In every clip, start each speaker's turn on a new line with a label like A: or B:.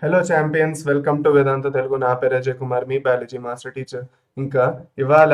A: Hello champions, welcome to వేదాంత తెలుగు. నా పేరు అజయ్ కుమార్, మీ biology master teacher. ఇంకా ఇవాళ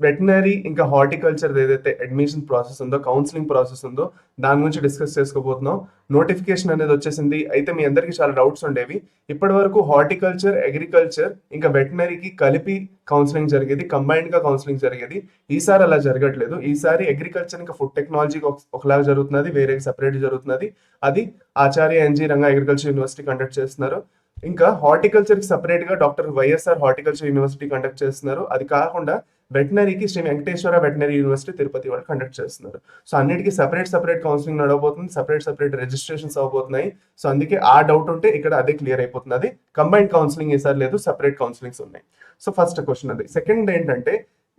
A: వెటనరీ ఇంకా హార్టికల్చర్ ఏదైతే అడ్మిషన్ ప్రాసెస్ ఉందో, కౌన్సిలింగ్ ప్రాసెస్ ఉందో, దాని గురించి డిస్కస్ చేసుకోబోతున్నాం. నోటిఫికేషన్ అనేది వచ్చేసింది. అయితే మీ అందరికీ చాలా డౌట్స్ ఉండేవి. ఇప్పటి వరకు హార్టికల్చర్, అగ్రికల్చర్ ఇంకా వెటనరీకి కలిపి కౌన్సిలింగ్ జరిగేది, కంబైన్డ్ గా కౌన్సిలింగ్ జరిగేది. ఈసారి అలా జరగట్లేదు. ఈసారి అగ్రికల్చర్ ఇంకా ఫుడ్ టెక్నాలజీ ఒకలాగా జరుగుతున్నది, వేరే సెపరేట్ జరుగుతున్నది. అది Acharya NG Ranga agriculture university conduct చేస్తున్నారు. ఇంకా హార్టికల్చర్ కి సపరేట్ గా doctor YSR horticulture university conduct చేస్తున్నారు. అది కాకుండా వెటనరీకి శ్రీ వెంకటేశ్వర వెటనరీ యూనివర్సిటీ తిరుపతి వాళ్ళు కండక్ట్ చేస్తున్నారు. సో అన్నిటికీ సపరేట్ కౌన్సిలింగ్ నడవబోతుంది, సపరేట్ రిజిస్ట్రేషన్స్ అవబోతున్నాయి. సో అందుకే ఆ డౌట్ ఉంటే ఇక్కడ అదే క్లియర్ అయిపోతుంది. అది కంబైన్డ్ కౌన్సిలింగ్ ఈసారి లేదు, సపరేట్ కౌన్సిలింగ్స్ ఉన్నాయి. సో ఫస్ట్ క్వశ్చన్ అది. సెకండ్ ఏంటంటే,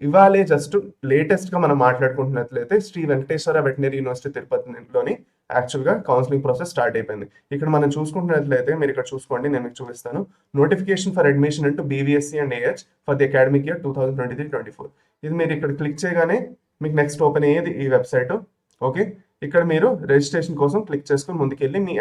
A: ఇవాళే జస్ట్ లేటెస్ట్ గా మనం మాట్లాడుకుంటున్నట్లయితే శ్రీ వెంకటేశ్వర వెటనరీ యూనివర్సిటీ తిరుపతిలోని యాక్చువల్ గా కౌన్సిలింగ్ ప్రాసెస్ స్టార్ట్ అయిపోయింది. ఇక్కడ మనం చూసుకుంటున్నట్లయితే మీరు ఇక్కడ చూసుకోండి, నేను మీకు చూపిస్తాను. Notification for admission into BVSc and AH for the academic year 2023-24. ఇది మీరు ఇక్కడ క్లిక్ చేయగానే మీకు నెక్స్ట్ ఓపెన్ అయ్యేది ఈ వెబ్సైట్. ఓకే, ఇక్కడ మీరు రిజిస్ట్రేషన్ కోసం క్లిక్ చేసుకుని ముందుకెళ్ళి మీ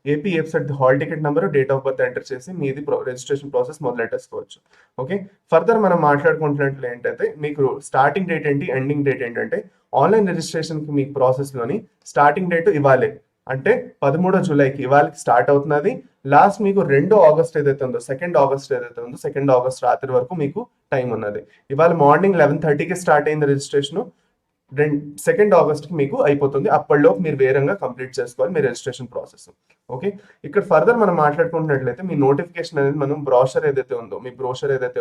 A: AP website hall ticket number, date of birth enter చేసి మీది రిజిస్ట్రేషన్ ప్రాసెస్ మొదలెట్టేసుకోవచ్చు. ఓకే, ఫర్దర్ మనం మాట్లాడుకుంటున్నట్లు ఏంటంటే, మీకు స్టార్టింగ్ డేట్ ఏంటి, ఎండింగ్ డేట్ ఏంటంటే, ఆన్లైన్ రిజిస్ట్రేషన్ కి మీకు ప్రాసెస్లోని స్టార్టింగ్ డేట్ ఇవ్వాలి అంటే 13 జూలైకి ఇవాళకి స్టార్ట్ అవుతున్నది. లాస్ట్ మీకు 2 ఆగస్ట్ ఏదైతే ఉందో, 2 ఆగస్ట్ ఏదైతే ఉందో, 2 ఆగస్ట్ రాత్రి వరకు మీకు టైం ఉన్నది. ఇవాళ మార్నింగ్ 11:30కి స్టార్ట్ అయింది రిజిస్ట్రేషన్. 2 ఆగస్ట్కి మీకు అయిపోతుంది. అప్పటిలోపు మీరు వేరంగా కంప్లీట్ చేసుకోవాలి మీ రిజిస్ట్రేషన్ ప్రాసెస్. ఓకే, ఇక్కడ ఫర్దర్ మనం మాట్లాడుకుంటున్నట్లయితే మీ నోటిఫికేషన్ అనేది మనం బ్రోషర్ ఏదైతే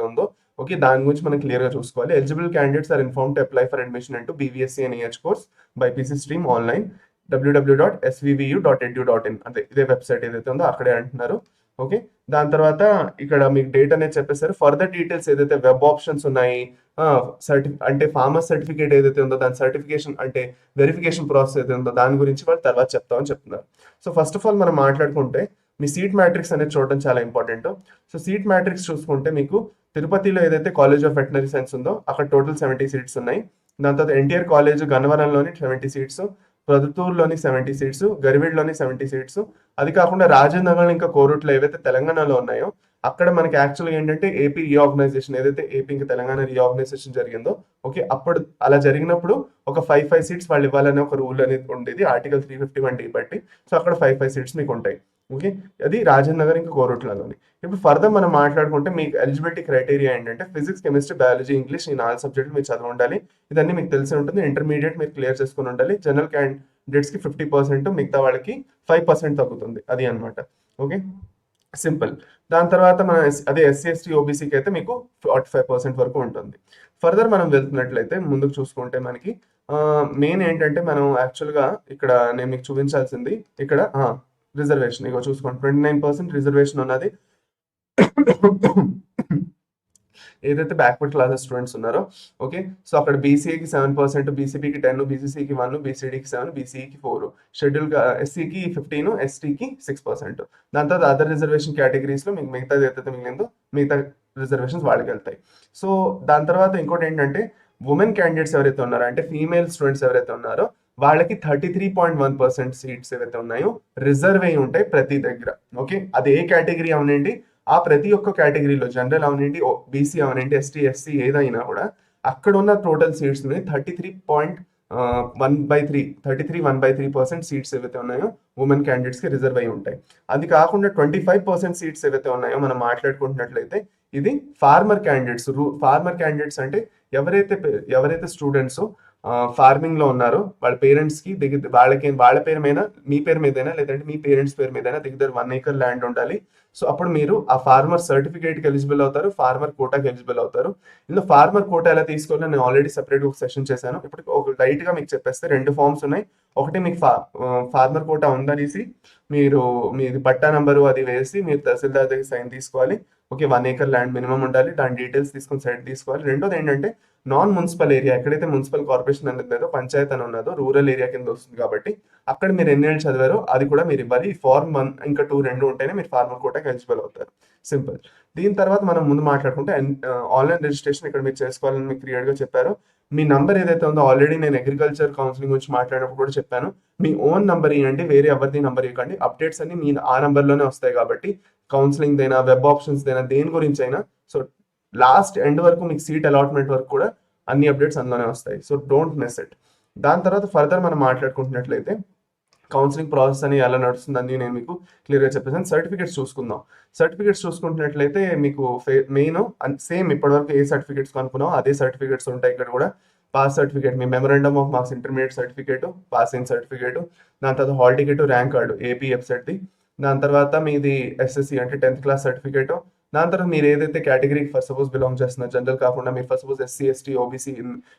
A: ఉందో, ఓకే, దాని గురించి మనం క్లియర్ గా చూసుకోవాలి. Eligible candidates are inform to apply for admission into BVSc and AH course BiPC stream online www.svvu.edu.in. అంటే ఇదే వెబ్సైట్ ఏదైతే ఉందో అక్కడే అంటున్నారు. ఓకే, దాని తర్వాత ఇక్కడ మీకు డేట్ అనేది చెప్పేశారు. ఫర్దర్ డీటెయిల్స్ ఏదైతే వెబ్ ఆప్షన్స్ ఉన్నాయి, అంటే ఫార్మర్ సర్టిఫికేట్ ఏదైతే ఉందో దాని సర్టిఫికేషన్ అంటే వెరిఫికేషన్ ప్రాసెస్ ఏదైతే ఉందో దాని గురించి వాళ్ళు తర్వాత చెప్తామని చెప్తున్నారు. సో ఫస్ట్ ఆఫ్ ఆల్ మనం మాట్లాడుకుంటే మీ సీట్ మ్యాట్రిక్స్ అనేది చూడడం చాలా ఇంపార్టెంట్. సో సీట్ మ్యాట్రిక్స్ చూసుకుంటే మీకు తిరుపతిలో ఏదైతే కాలేజ్ ఆఫ్ వెటనరీ సైన్స్ ఉందో అక్కడ టోటల్ 70 సీట్స్ ఉన్నాయి. దాని తర్వాత ఎన్టీఆర్ కాలేజ్ గన్నవరంలోని 70 సీట్స్, ప్రొద్దుటూరులోని 70 సీట్స్, గరివిడ్లోని 70 సీట్స్. అది కాకుండా రాజేంద్రనగర్ ఇంకా కోరుట్లో ఏవైతే తెలంగాణలో ఉన్నాయో అక్కడ మనకి యాక్చువల్గా ఏంటంటే ఏపీ రీఆర్గనైజేషన్ ఏదైతే ఏపీ ఇంకా తెలంగాణ రీఆర్గనైజేషన్ జరిగిందో, ఓకే, అప్పుడు అలా జరిగినప్పుడు ఒక 5 సీట్స్ వాళ్ళు ఇవ్వాలనే ఒక రూల్ అనేది ఉండేది ఆర్టికల్ 351D బట్టి. సో అక్కడ 5 సీట్స్ మీకు ఉంటాయి. ఓకే, అది రాజేంద్ర నగర్ ఇంకా కోరుట్లలోని. ఇప్పుడు ఫర్దర్ మనం మాట్లాడుకుంటే మీకు ఎలిజిబిలిటీ క్రైటీరియా ఏంటంటే ఫిజిక్స్, కెమిస్ట్రీ, బయాలజీ, ఇంగ్లీష్ ఈ 4 సబ్జెక్టులు మీరు చదివి ఉండాలి. ఇదన్నీ మీకు తెలిసి ఉంటుంది. ఇంటర్మీడియట్ మీరు క్లియర్ చేసుకుని ఉండాలి. జనరల్ క్యాండిడేట్స్ కి 50%, మిగతా వాళ్ళకి 5% తగ్గుతుంది. అది అనమాట. Okay, simple. దాని తర్వాత మన అదే ఎస్సీ ఎస్టీ ఓబీసీకి అయితే మీకు 45% వరకు ఉంటుంది. ఫర్దర్ మనం వెళ్తున్నట్లయితే ముందుకు చూసుకుంటే మనకి మెయిన్ ఏంటంటే మనం యాక్చువల్గా ఇక్కడ నేను మీకు చూపించాల్సింది ఇక్కడ రిజర్వేషన్. ఇగో చూసుకోండి, 29% రిజర్వేషన్ ఉన్నది. ఏదైతే బ్యాక్వర్డ్ క్లాసెస్ స్టూడెంట్స్ ఉన్నారో, ఓకే, సో అక్కడ బీసీఏకి 7%, బీసీపీకి 10, బీసీసీకి 1, బీసీడీకి 7, బీసీఈకి 4, షెడ్యూల్ ఎస్సీకి 15, ఎస్టీకి 6%. దాని తర్వాత అదర్ రిజర్వేషన్ కేటగిరీస్ లో మీకు మిగతాది ఏదైతే మిగిలిందో మిగతా రిజర్వేషన్స్ వాళ్ళకి వెళ్తాయి. సో దాని తర్వాత ఇంకోటి ఏంటంటే ఉమెన్ క్యాండిడేట్స్ ఎవరైతే ఉన్నారో అంటే ఫీమేల్ స్టూడెంట్స్ ఎవరైతే ఉన్నారో వాళ్ళకి 33.1% సీట్స్ ఏవైతే ఉన్నాయో రిజర్వ్ అయి ఉంటాయి ప్రతి దగ్గర. ఓకే, అది ఏ కేటగిరీ అవనండి, ఆ ప్రతి ఒక్క కేటగిరీలో జనరల్ అవనండి, బీసీ అవనండి, ఎస్టీ, ఎస్సీ ఏదైనా కూడా అక్కడ ఉన్న టోటల్ సీట్స్ 33.1/3% సీట్స్ ఏవైతే ఉన్నాయో ఉమెన్ క్యాండిడేట్స్ కి రిజర్వ్ అయి ఉంటాయి. అది కాకుండా 25% సీట్స్ ఏవైతే ఉన్నాయో మనం మాట్లాడుకుంటున్నట్లయితే ఇది ఫార్మర్ క్యాండిడేట్స్ అంటే ఎవరైతే స్టూడెంట్స్ ఫార్మింగ్ లో ఉన్నారో వాళ్ళ పేరెంట్స్ కి వాళ్ళ పేరు మీద, మీ పేరు మీదైనా లేదంటే మీ పేరెంట్స్ పేరు మీదైనా దగ్గర 1 acre ల్యాండ్ ఉండాలి. సో అప్పుడు మీరు ఆ ఫార్మర్ సర్టిఫికేట్ కి ఎలిజిబుల్ అవుతారు, ఫార్మర్ కోటాకి ఎలిజిబుల్ అవుతారు. ఇందులో ఫార్మర్ కోటా ఎలా తీసుకోవాలో నేను ఆల్రెడీ సెపరేట్ ఒక సెషన్ చేశాను. ఇప్పుడు ఒక లైట్ గా మీకు చెప్పేస్తే 2 ఫార్మ్స్ ఉన్నాయి. ఒకటి మీకు ఫార్మర్ కోటా ఉందనేసి మీరు మీది పట్టా నంబరు అది వేసి మీరు తహసీల్దార్ దగ్గర సైన్ తీసుకోవాలి. ఓకే, 1 acre ల్యాండ్ మినిమం ఉండాలి, దాని డీటెయిల్స్ తీసుకొని సైడ్ తీసుకోవాలి. రెండోది ఏంటంటే నాన్ మున్సిపల్ ఏరియా, ఎక్కడైతే మున్సిపల్ కార్పొరేషన్ అనేది లేదో, పంచాయత్ అని ఉన్నదో రూరల్ ఏరియా కింద వస్తుంది కాబట్టి అక్కడ మీరు ఎన్ని ఏళ్ళు చదివారో అది కూడా మీరు ఇవ్వాలి. ఫార్మ్ 1 ఇంకా 2 రెండు ఉంటేనే మీరు ఫార్మర్ కోటాకి ఎలిజిబుల్ అవుతారు. సింపుల్. దీని తర్వాత మనం ముందు మాట్లాడుకుంటే ఆన్లైన్ రిజిస్ట్రేషన్ ఇక్కడ మీరు చేసుకోవాలని మీకు క్లియర్ గా చెప్పారు. మీ నంబర్ ఏదైతే ఉందో ఆల్రెడీ నేను అగ్రికల్చర్ కౌన్సిలింగ్ గురించి మాట్లాడినప్పుడు కూడా చెప్పాను, మీ ఓన్ నంబర్ ఇవ్వండి, వేరే ఎవరిది నంబర్ ఇవ్వకండి. అప్డేట్స్ అన్ని మీ ఆ నంబర్లోనే వస్తాయి కాబట్టి కౌన్సిలింగ్ దైనా, వెబ్ ఆప్షన్స్ దైనా, దేని గురించి అయినా. సో లాస్ట్ ఎండ్ వరకు మీకు సీట్ అలాట్మెంట్ వరకు కూడా అన్ని అప్డేట్స్ అందులోనే వస్తాయి. So don't miss it. దాని తర్వాత ఫర్దర్ మనం మాట్లాడుకుంటున్నట్లయితే కౌన్సిలింగ్ ప్రాసెస్ అని ఎలా నడుస్తుందని నేను మీకు క్లియర్గా చెప్పేసాను. సర్టిఫికేట్స్ చూసుకుందాం. సర్టిఫికేట్స్ చూసుకుంటున్నట్లయితే మీకు మెయిన్ సేమ్ ఇప్పటివరకు ఏ సర్టిఫికేట్స్ అనుకున్నాం అదే సర్టిఫికేట్స్ ఉంటాయి ఇక్కడ కూడా. పాస్ సర్టిఫికేట్, మీ memorandum of marks intermediate certificate, passing certificate, దాని తర్వాత hall ticket, rank card AP వెబ్సైట్ది, దాని తర్వాత మీది ఎస్ఎస్సి అంటే 10th క్లాస్ సర్టిఫికేట్, దాని తర్వాత మీరు ఏదైతే కేటగిరీకి ఫస్ట్ సపోజ్ బిలాంగ్ చేస్తున్నారు, జనరల్ కాకుండా మీరు first suppose SC, ST, OBC,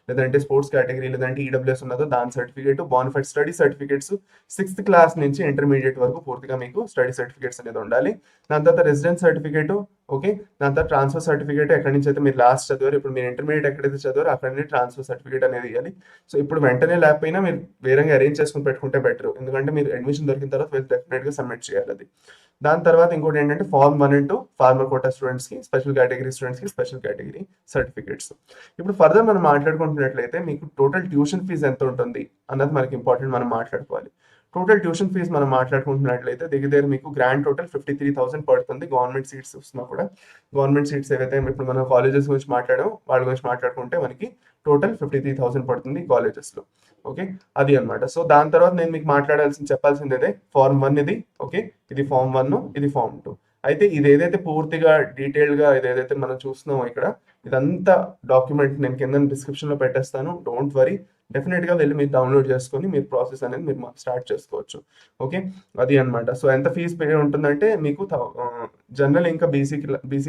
A: లేదంటే స్పోర్ట్స్ కేటగిరీ, లేదంటే ఈడబ్ల్యూఎస్ ఉన్నదో దాని certificate, bona fide study certificates 6th class నుంచి ఇంటర్మీడియట్ వరకు పూర్తిగా మీకు స్టడీ సర్టిఫికేట్స్ అనేది ఉండాలి. దాని తర్వాత రెసిడెన్స్ సర్టిఫికేట్, ఓకే, దాని తర్వాత ట్రాన్స్ఫర్ సర్టిఫికేట్, ఎక్కడి నుంచి అయితే మీరు లాస్ట్ చదివారు, ఇప్పుడు మీరు ఇంటర్మీడియట్ ఎక్కడైతే చదివారో అక్కడ నుండి ట్రాన్స్ఫర్ సర్టిఫికేట్ అనేది ఇవ్వాలి. సో ఇప్పుడు వెంటనే లేకపోయినా మీరు వేరేగా అరేంజ్ చేసుకుని పెట్టుకుంటే బెటర్, ఎందుకంటే మీరు అడ్మిషన్ దొరికిన తర్వాత మీరు డెఫినెట్గా సబ్మిట్ చేయాలి అది. దాని తర్వాత ఇంకోటి ఏంటంటే ఫార్మ్ 1 and 2 ఫార్మర్ కోటా స్టూడెంట్స్కి, స్పెషల్ కేటగిరీ స్టూడెంట్స్కి స్పెషల్ కేటగిరీ సర్టిఫికేట్స్. ఇప్పుడు ఫర్దర్ మనం మాట్లాడుకుంటున్నట్లయితే మీకు టోటల్ ట్యూషన్ ఫీజు ఎంత ఉంటుంది అన్నది మనకి ఇంపార్టెంట్, మనం మాట్లాడుకోవాలి. టోటల్ ట్యూషన్ ఫీజు మనం మాట్లాడుకుంటున్నట్లయితే దగ్గర మీకు గ్రాండ్ టోటల్ 53,000 పడుతుంది. గవర్నమెంట్ సీట్స్ వస్తున్నా కూడా, గవర్నమెంట్ సీట్స్ ఏవైతే ఇప్పుడు మనం కాలేజెస్ గురించి మాట్లాడామో వాళ్ళ గురించి మాట్లాడుకుంటే మనకి టోటల్ 53,000 పడుతుంది కాలేజెస్లో. ఓకే, అది అనమాట. సో దాని తర్వాత నేను మీకు చెప్పాల్సింది అదే ఫార్మ్ 1 ఇది, ఓకే, ఇది ఫార్మ్ 1, ఇది ఫార్మ్ 2. అయితే ఇది ఏదైతే పూర్తిగా డీటెయిల్గా ఇదేదైతే మనం చూస్తున్నామో ఇక్కడ, ఇదంతా డాక్యుమెంట్ నేను కింద డిస్క్రిప్షన్లో పెట్టేస్తాను. డోంట్ వరీ, డెఫినెట్గా వెళ్ళి మీరు డౌన్లోడ్ చేసుకొని మీరు ప్రాసెస్ అనేది మీరు స్టార్ట్ చేసుకోవచ్చు. ఓకే, అది అనమాట. సో ఎంత ఫీజు పే ఉంటుందంటే మీకు జనరల్ ఇంకా బీసీ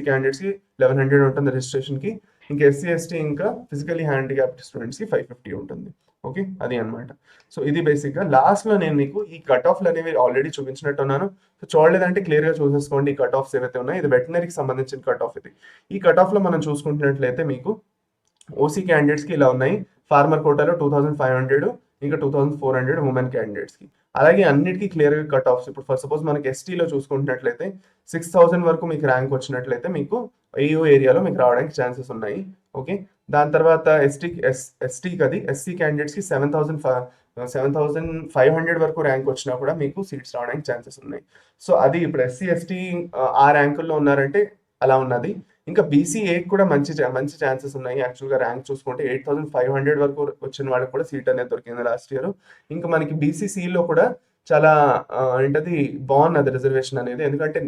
A: క్యాండిడేట్స్కి 1100 ఉంటుంది రిజిస్ట్రేషన్కి, ఇంకా ఎస్సీ, ఎస్టీ, ఇంకా ఫిజికలీ హ్యాండిక్యాప్డ్ స్టూడెంట్స్కి 550 ఉంటుంది. ఓకే, అది అనమాట. సో ఇది బేసిక్గా. లాస్ట్లో నేను మీకు ఈ కట్ ఆఫ్లు అనేవి ఆల్రెడీ చూపించినట్టున్నాను. సో చూడలేదంటే క్లియర్గా చూసేసుకోండి ఈ కట్ ఆఫ్స్ ఏవైతే ఉన్నాయో. ఇది వెటనరీకి సంబంధించిన కట్ ఆఫ్ ఇది. ఈ కట్ ఆఫ్లో మనం చూసుకుంటున్నట్లయితే మీకు ఓసీ క్యాండిడేట్స్కి ఇలా ఉన్నాయి. ఫార్మర్ కోటాలో 2500, ఇంకా 2400 ఉమెన్ క్యాండిడేట్స్కి. అలాగే అన్నిటికీ క్లియర్గా కట్ ఆఫ్స్. ఇప్పుడు ఫర్ సపోజ్ మనకి ఎస్టీలో చూసుకుంటున్నట్లయితే 6000 వరకు మీకు ర్యాంక్ వచ్చినట్లయితే మీకు ఏయో ఏరియాలో మీకు రావడానికి ఛాన్సెస్ ఉన్నాయి. ఓకే, దాని తర్వాత ఎస్టీకి అది ఎస్సీ క్యాండిడేట్స్కి 7,500 వరకు ర్యాంక్ వచ్చినా కూడా మీకు సీట్స్ రావడానికి ఛాన్సెస్ ఉన్నాయి. సో అది ఇప్పుడు ఎస్సీ, ఎస్టీ ఆ ర్యాంకుల్లో ఉన్నారంటే అలా ఉన్నది. ఇంకా బీసీఏకి కూడా మంచి ఛాన్సెస్ ఉన్నాయి. యాక్చువల్గా ర్యాంక్ చూసుకుంటే 8,500 వరకు వచ్చిన వాళ్ళకి కూడా సీట్ అనేది దొరికింది లాస్ట్ ఇయర్. ఇంకా మనకి బీసీసీలో కూడా చాలా ఏంటది బాగున్నది రిజర్వేషన్ అనేది, ఎందుకంటే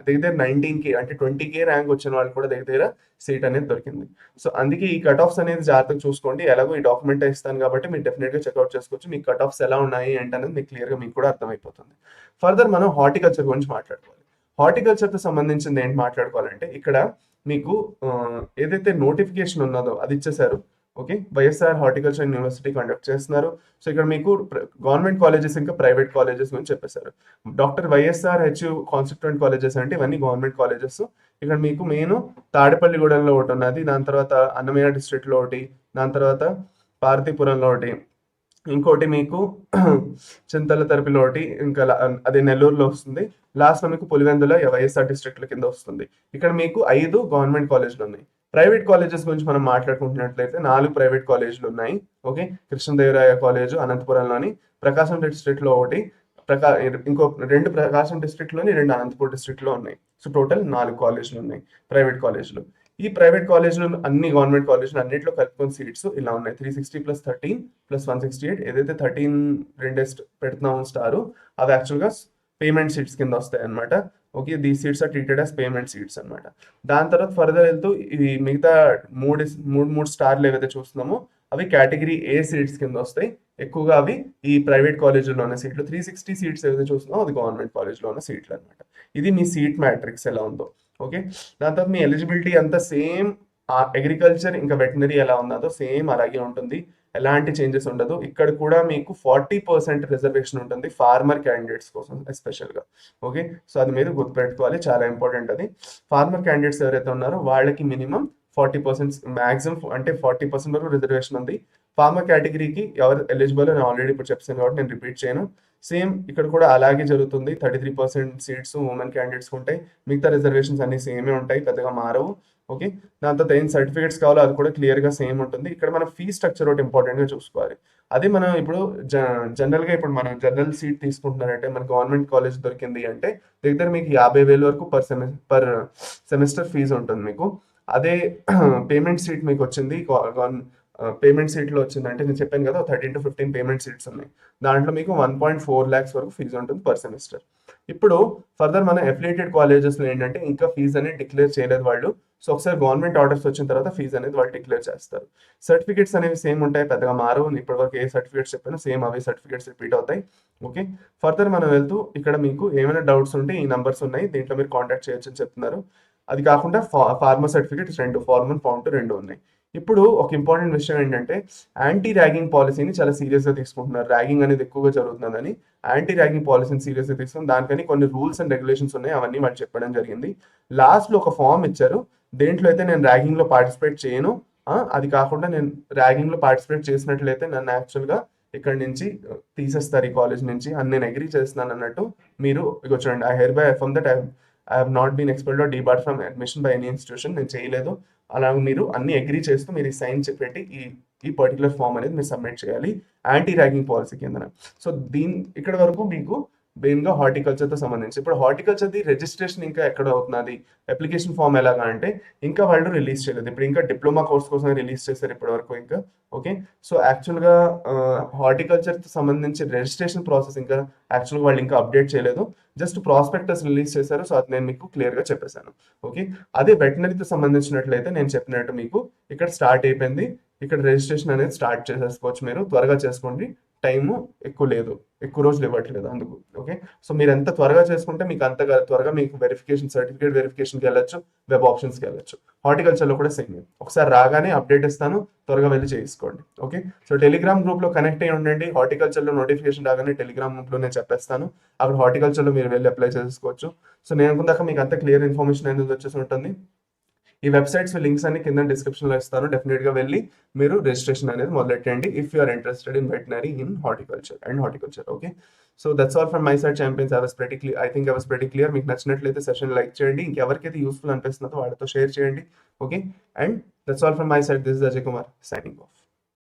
A: దగ్గర 19K అంటే 20K ర్యాంక్ వచ్చిన వాళ్ళు కూడా దగ్గర సీట్ అనేది దొరికింది. సో అందుకే ఈ కట్ ఆఫ్స్ అనేది జాగ్రత్తగా చూసుకోండి. ఎలాగో ఈ డాక్యుమెంట్ ఇస్తాను కాబట్టి మీరు డెఫినెట్గా చెక్అవుట్ చేసుకోవచ్చు. మీకు కట్ ఆఫ్స్ ఎలా ఉన్నాయి ఏంటనేది మీకు క్లియర్గా మీకు కూడా అర్థమైపోతుంది. ఫర్దర్ మనం హార్టికల్చర్ గురించి మాట్లాడుకోవాలి. హార్టికల్చర్తో సంబంధించింది ఏంటి మాట్లాడుకోవాలంటే ఇక్కడ మీకు ఏదైతే నోటిఫికేషన్ ఉన్నదో అది ఇచ్చేసారు. Okay, YSR horticulture university conduct చేస్తున్నారు. సో ఇక్కడ మీకు గవర్నమెంట్ కాలేజెస్ ఇంకా ప్రైవేట్ కాలేజెస్ గురించి చెప్పేశారు. డాక్టర్ వైఎస్ఆర్ కాన్స్టిట్యూయెంట్ కాలేజెస్ అంటే ఇవన్నీ గవర్నమెంట్ కాలేజెస్. ఇక్కడ మీకు మెయిన్ తాడేపల్లిగూడెంలో ఒకటి ఉన్నది, దాని తర్వాత అన్నమయ్య డిస్ట్రిక్ట్లో ఒకటి, దాని తర్వాత పార్తీపురంలో ఒకటి, ఇంకోటి మీకు చింతల తరపులో ఒకటి, ఇంకా అది నెల్లూరులో వస్తుంది. లాస్ట్లో మీకు పులివెందుల వైఎస్ఆర్ డిస్ట్రిక్ట్ల కింద వస్తుంది. ఇక్కడ మీకు 5 గవర్నమెంట్ కాలేజీలు ఉన్నాయి. ప్రైవేట్ కాలేజెస్ గురించి మనం మాట్లాడుకుంటున్నట్లయితే 4 ప్రైవేట్ కాలేజీలు ఉన్నాయి. ఓకే, కృష్ణదేవరాయ కాలేజ్ అనంతపురంలోని, ప్రకాశం డిస్ట్రిక్ట్లో ఒకటి, ఇంకో 2 ప్రకాశం డిస్ట్రిక్ట్లోని, 2 అనంతపురం డిస్ట్రిక్ట్లో ఉన్నాయి. సో టోటల్ 4 కాలేజీలు ఉన్నాయి ప్రైవేట్ కాలేజీలు. ఈ ప్రైవేట్ కాలేజీలు అన్ని గవర్నమెంట్ కాలేజీలు అన్నింటిలో కలుపుకొని సీట్స్ ఇలా ఉన్నాయి. 360 + 13 + 168. ఏదైతే 13 రెండేస్ట్ పెడుతున్నాము స్టారు, అవి యాక్చువల్గా పేమెంట్ సీట్స్ కింద వస్తాయి అనమాట. Okay, the seats are treated as payment seats అనమాట. దాని తర్వాత ఫర్దర్ వెళ్తూ ఈ మిగతా మూడు స్టార్లు ఏవైతే చూస్తున్నామో అవి కేటగిరీ ఏ సీట్స్ కింద వస్తాయి. ఎక్కువగా అవి ఈ ప్రైవేట్ కాలేజీలో ఉన్న సీట్లు. 360 సీట్స్ ఏవైతే చూస్తున్నామో అది గవర్నమెంట్ కాలేజ్లో ఉన్న సీట్లు అనమాట. ఇది మీ సీట్ మ్యాట్రిక్స్ ఎలా ఉందో. ఓకే, దాని తర్వాత మీ ఎలిజిబిలిటీ అంతా సేమ్. అగ్రికల్చర్ ఇంకా వెటనరీ ఎలా ఉన్నదో సేమ్ అలాగే ఉంటుంది, ఎలాంటి చేంజెస్ ఉండదు. ఇక్కడ కూడా మీకు 40% రిజర్వేషన్ ఉంటుంది ఫార్మర్ క్యాండిడేట్స్ కోసం ఎస్పెషల్గా. ఓకే, సో అది మీరు గుర్తుపెట్టుకోవాలి, చాలా ఇంపార్టెంట్ అది. ఫార్మర్ క్యాండిడేట్స్ ఎవరైతే ఉన్నారో వాళ్ళకి మినిమం 40%, మ్యాక్సిమం అంటే 40% వరకు రిజర్వేషన్ ఉంది. ఫార్మర్ కేటగిరీకి ఎవరు ఎలిజిబుల్ అని ఆల్రెడీ ఇప్పుడు చెప్పాను కాబట్టి నేను రిపీట్ చేయను. సేమ్ ఇక్కడ కూడా అలాగే జరుగుతుంది. 33% సీట్స్ ఉమెన్ క్యాండిడేట్స్కి ఉంటాయి. మిగతా రిజర్వేషన్స్ అన్ని సేమే ఉంటాయి, పెద్దగా మారవు. ఓకే, దాని తర్వాత ఏం సర్టిఫికేట్స్ కావాలో అది కూడా క్లియర్గా సేమ్ ఉంటుంది. ఇక్కడ మన ఫీ స్ట్రక్చర్ ఒకటి ఇంపార్టెంట్గా చూసుకోవాలి. అదే మనం ఇప్పుడు జనరల్గా ఇప్పుడు మనం జనరల్ సీట్ తీసుకుంటున్నారంటే మన గవర్నమెంట్ కాలేజ్ దొరికింది అంటే దగ్గర మీకు 50,000 వరకు పర్ సెమిస్టర్ ఫీజు ఉంటుంది మీకు. అదే పేమెంట్ సీట్ మీకు వచ్చింది, పేమెంట్ సీట్లో వచ్చిందంటే నేను చెప్పాను కదా 13 to 15 పేమెంట్ సీట్స్ ఉన్నాయి. దాంట్లో మీకు 1.4 lakhs వరకు ఫీజు ఉంటుంది పర్ సెమిస్టర్. ఇప్పుడు ఫర్దర్ మన అఫిలియేటెడ్ కాలేజెస్లో ఏంటంటే ఇంకా ఫీజు అనేది డిక్లేర్ చేయలేదు వాళ్ళు. సో ఒకసారి గవర్నమెంట్ ఆర్డర్స్ వచ్చిన తర్వాత ఫీజు అనేది వాళ్ళు డిక్లేర్ చేస్తారు. సర్టిఫికేట్స్ అనేవి సేమ్ ఉంటాయి, పెద్దగా మారవు. ఇప్పటివరకు ఏ సర్టిఫికేట్స్ చెప్పినా సేమ్ అవే సర్టిఫికేట్స్ రిపీట్ అవుతాయి. ఓకే, ఫర్దర్ మనం వెళ్తూ ఇక్కడ మీకు ఏమైనా డౌట్స్ ఉంటే ఈ నంబర్స్ ఉన్నాయి, దీంట్లో మీరు కాంటాక్ట్ చేయొచ్చు అని చెప్తున్నారు. అది కాకుండా ఫార్మర్ సర్టిఫికేట్స్ రెండు, ఫార్మ్ 1 ఫార్మ్ 2 రెండు ఉన్నాయి. ఇప్పుడు ఒక ఇంపార్టెంట్ విషయం ఏంటంటే యాంటీ ర్యాగింగ్ పాలసీని చాలా సీరియస్గా తీసుకుంటున్నారు. ర్యాగింగ్ అనేది ఎక్కువగా జరుగుతుందని యాంటీ ర్యాగింగ్ పాలసీని సీరియస్గా తీసుకుని దానికని కొన్ని రూల్స్ అండ్ రెగ్యులేషన్స్ ఉన్నాయి, అవన్నీ వాళ్ళు చెప్పడం జరిగింది. లాస్ట్లో ఒక ఫామ్ ఇచ్చారు, దేంట్లో అయితే నేను ర్యాగింగ్లో పార్టిసిపేట్ చేయను, అది కాకుండా నేను ర్యాగింగ్లో పార్టిసిపేట్ చేసినట్లయితే నన్ను యాక్చువల్గా ఇక్కడ నుంచి తీసేస్తారు ఈ కాలేజ్ నుంచి అని నేను అగ్రీ చేస్తున్నాను అన్నట్టు మీరు ఇక చూడండి. I hereby affirm that I have not been expelled or debarred from admission by any institution. నేను చేయలేదు. అలా మీరు అన్ని అగ్రీ చేస్తూ మీరు ఈ సైన్ పెట్టి ఈ పర్టికులర్ ఫామ్ అనేది మీరు సబ్మిట్ చేయాలి యాంటీ ర్యాగింగ్ పాలసీ కింద. సో ఇక్కడ వరకు మీకు మెయిన్గా హార్టికల్చర్తో సంబంధించి. ఇప్పుడు హార్టికల్చర్ది రిజిస్ట్రేషన్ ఇంకా ఎక్కడ అవుతున్నది, అప్లికేషన్ ఫామ్ ఎలాగా అంటే ఇంకా వాళ్ళు రిలీజ్ చేయలేదు. ఇప్పుడు ఇంకా డిప్లొమా కోర్స్ కోసం రిలీజ్ చేశారు ఇప్పటి వరకు ఇంకా. ఓకే, సో యాక్చువల్గా హార్టికల్చర్తో సంబంధించి రిజిస్ట్రేషన్ ప్రాసెస్ ఇంకా యాక్చువల్గా వాళ్ళు ఇంకా అప్డేట్ చేయలేదు, జస్ట్ ప్రాస్పెక్టస్ రిలీజ్ చేశారు. సో అది నేను మీకు క్లియర్గా చెప్పేశాను. ఓకే, అదే వెటనరీతో సంబంధించినట్లయితే నేను చెప్పినట్టు మీకు ఇక్కడ స్టార్ట్ అయిపోయింది. ఇక్కడ రిజిస్ట్రేషన్ అనేది స్టార్ట్ చేసేసుకోవచ్చు, మీరు త్వరగా చేసుకోండి. టైము ఎక్కువ లేదు, ఎక్కువ రోజులు ఇవ్వట్లేదు అందుకు. ఓకే, సో మీరు ఎంత త్వరగా చేసుకుంటే మీకు అంతగా త్వరగా మీకు వెరిఫికేషన్, సర్టిఫికేట్ వెరిఫికేషన్కి వెళ్ళొచ్చు, వెబ్ ఆప్షన్స్కి వెళ్ళొచ్చు. హార్టికల్చర్లో కూడా సేమ్. ఒకసారి రాగానే అప్డేట్ ఇస్తాను, త్వరగా వెళ్ళి చేసుకోండి. ఓకే, సో టెలిగ్రామ్ గ్రూప్లో కనెక్ట్ అయ్యి ఉండండి. హార్టికల్చర్లో నోటిఫికేషన్ రాగానే టెలిగ్రామ్ గ్రూప్లో నేను చెప్పేస్తాను, అక్కడ హార్టికల్చర్లో మీరు వెళ్ళి అప్లై చేసుకోవచ్చు. సో నేను అనుకున్నాక మీకు అంత క్లియర్ ఇన్ఫర్మేషన్ అనేది వచ్చేసి ఉంటుంది. ఈ వెబ్సైట్స్ లింక్స్ అన్ని కింద డిస్క్రిప్షన్లో ఇస్తాను, డెఫినెట్గా వెళ్ళి మీరు రిజిస్ట్రేషన్ అనేది మొదలెట్టండి if you are interested in veterinary in horticulture. Okay, so that's all from my side champions. I think I was very clear. మీకు నచ్చినట్లయితే సెషన్ లైక్ చేయండి, ఇంకెవరికైతే యూస్ఫుల్ అనిపిస్తుందో వాళ్ళతో షేర్ చేయండి. Okay, and that's all from my side. This is Ajay Kumar signing off.